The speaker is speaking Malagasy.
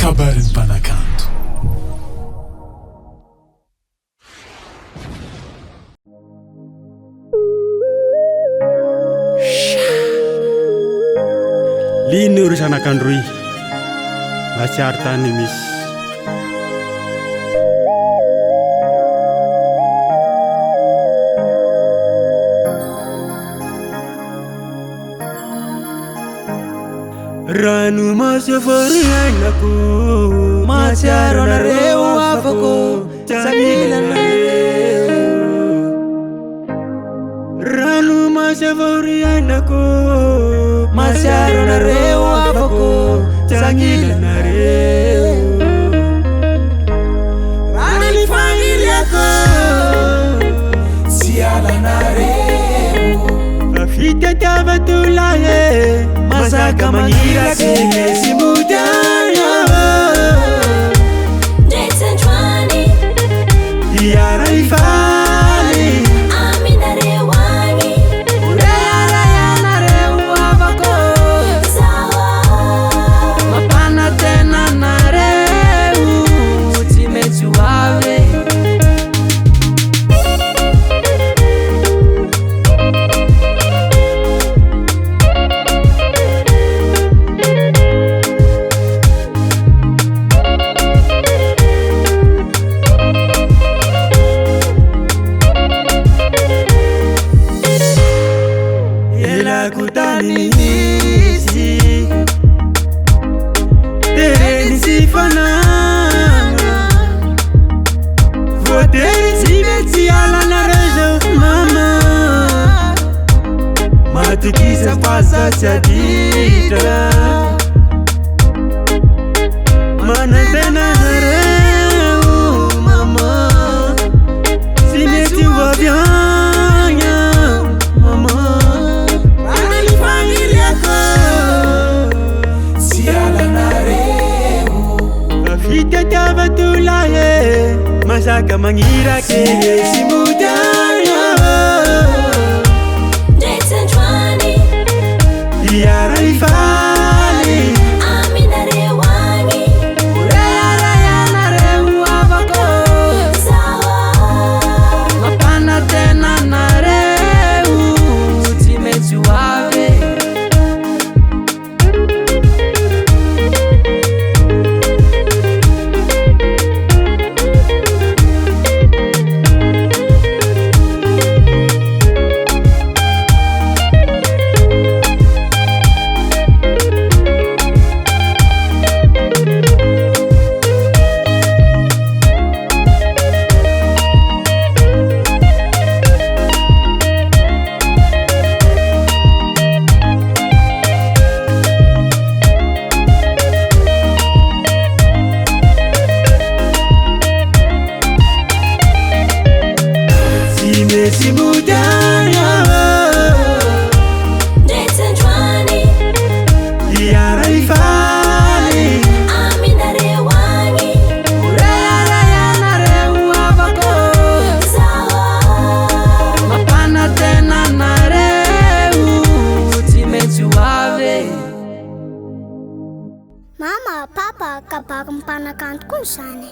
kabarin'ny mpanakanto. Lino ry sanakandroy matsiary tany misy rano masefari ainako matsiaro anareo afako tsagilanareo rano masefari ainako matsiaro anareo afako tsagilanareo rano ny familiako tsy alanareo afitatiavatolaye masaka mangira silesi mudanya Detsenjwani yara ifali aminarewani urara yanarewavako sawa mapana tena nareu timetuave kutanisi tereni sifanana voteri siveti alana rejo mama matikisa pasa saditra manatena nareu mama simeti wavyanya mama Tulaye masaka mangira kelesi mudanya Detsenjwani yara ifali aminarewani urara yanarewavako sawa mapana tena nareu timetuave si mudanya Detsenjwani yara ifali aminarewani urara yanarewavako sawa mapana tena nareu timetuave Mama, papa, kapag mpanakanto ko sana.